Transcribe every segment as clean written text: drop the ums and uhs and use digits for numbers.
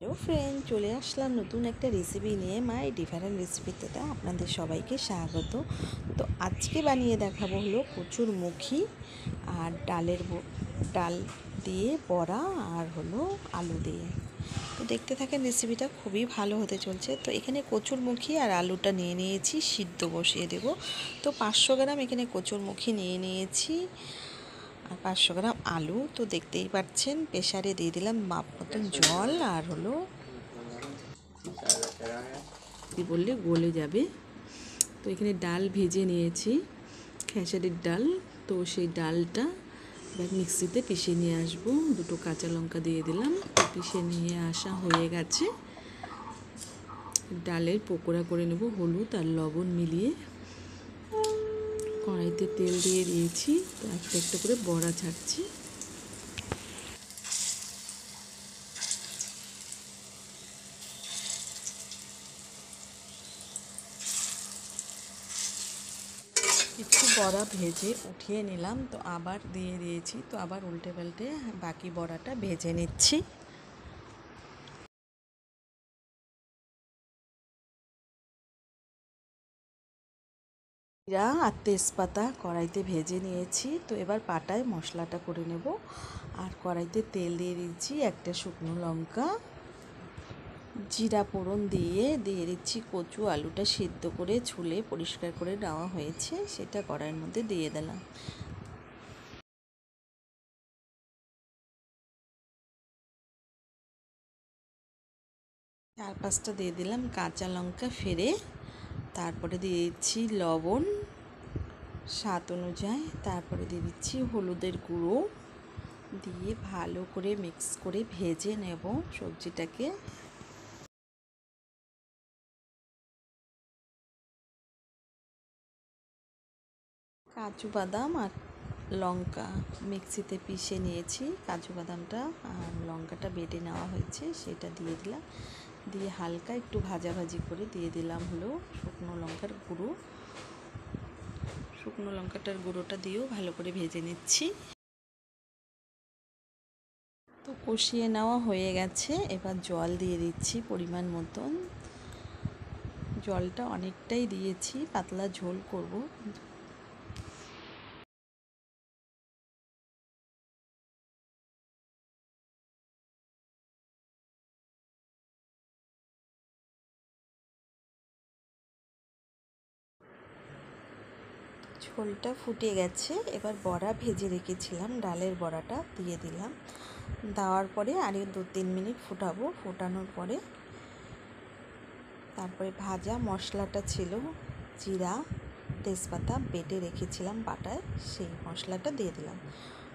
Hello friend, চলে আসলাম নতুন একটা রেসিপি নিয়ে। মাই ডিফারেন্ট রেসিপিতে আপনাদের সবাইকে স্বাগত। তো আজকে বানিয়ে দেখাবো হলো কচুর মুখী আর ডাল দিয়ে বড়া আর হলো আলু দিয়ে। তো দেখতে থাকেন, রেসিপিটা খুবই ভালো হতে চলছে। তো এখানে কচুর মুখী আর আলুটা নিয়ে নিয়েছি, সিদ্ধ বসিয়ে দেব। তো 500 গ্রাম এখানে কচুর মুখী নিয়ে নিয়েছি আর 500 গ্রাম আলু। তো দেখতেই পাচ্ছেন, প্রেসারে দিয়ে দিলাম মাপ মতন জল আর হলো বললে গলে যাবে। তো এখানে ডাল ভেজে নিয়েছি, খেসারির ডাল। তো সেই ডালটা এবার মিক্সিতে পিষে নিয়ে আসবো। 2 কাঁচা লঙ্কা দিয়ে দিলাম। পিষে নিয়ে আসা হয়ে গেছে। ডালের পকোড়া করে নেব হলুদ আর লবণ মিলিয়ে। কড়াইতে তেল দিয়ে দিয়েছি, তো একটা একটা করে বড়া ছাড়ছি। কিছু বড়া ভেজে উঠিয়ে নিলাম, তো আবার দিয়ে দিয়েছি। তো আবার উল্টে পাল্টে বাকি বড়াটা ভেজে নিচ্ছি। জিরা আর তেজপাতা কড়াইতে ভেজে নিয়েছি। তো এবার পাটায় মশলাটা করে নেব। আর কড়াইতে তেল দিয়ে দিচ্ছি, একটা শুকনো লঙ্কা, জিরা ফোড়ন দিয়ে দিচ্ছি কচু আলুটা সিদ্ধ করে ছুলে পরিষ্কার করে নেওয়া হয়েছে, সেটা কড়াইয়ের মধ্যে দিয়ে দিলাম। চার পাঁচটা দিয়ে দিলাম কাঁচা লঙ্কা ফেড়ে। তারপরে দিয়ে দিচ্ছি লবণ স্বাদ অনুযায়ী। তারপরে দিয়ে দিচ্ছি হলুদের গুঁড়ো, দিয়ে ভালো করে মিক্স করে ভেজে নেব সবজিটাকে। কাজু বাদাম আর লঙ্কা মিক্সিতে পিষে নিয়েছি। কাজু বাদামটা আর লঙ্কাটা বেটে নেওয়া হয়েছে, সেটা দিয়ে দিলাম। দিয়ে হালকা একটু ভাজাভাজি করে দিয়ে দিলাম হলো শুকনো লঙ্কার গুঁড়ো। শুকনো লঙ্কাটার গুঁড়োটা দিয়েও ভালো করে ভেজে নিচ্ছি। তো কষিয়ে নেওয়া হয়ে গেছে, এবার জল দিয়ে দিচ্ছি পরিমাণ মতন। জলটা অনেকটাই দিয়েছি, পাতলা ঝোল করব। ঝোলটা ফুটে গেছে, এবার বড়া ভেজে রেখেছিলাম, ডালের বড়াটা দিয়ে দিলাম। দেওয়ার পরে আরও 2-3 মিনিট ফুটাবো। ফোটানোর পরে তারপরে ভাজা মশলাটা ছিল, জিরা তেজপাতা বেটে রেখেছিলাম বাটায়, সেই মশলাটা দিয়ে দিলাম।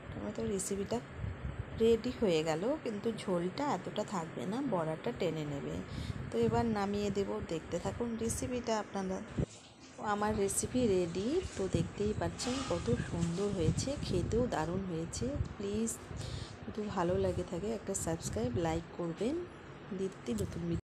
টমেটো রেসিপিটা রেডি হয়ে গেল, কিন্তু ঝোলটা এতটা থাকবে না, বড়াটা টেনে নেবে। তো এবার নামিয়ে দেব। দেখতে থাকুন রেসিপিটা আপনারা। আমার রেসিপি রেডি। তো দেখতেই পাচ্ছেন কত সুন্দর হয়েছে, খেতেও দারুণ হয়েছে। প্লিজ যদি ভালো লাগে থাকে একটা সাবস্ক্রাইব লাইক করবেন। নতুন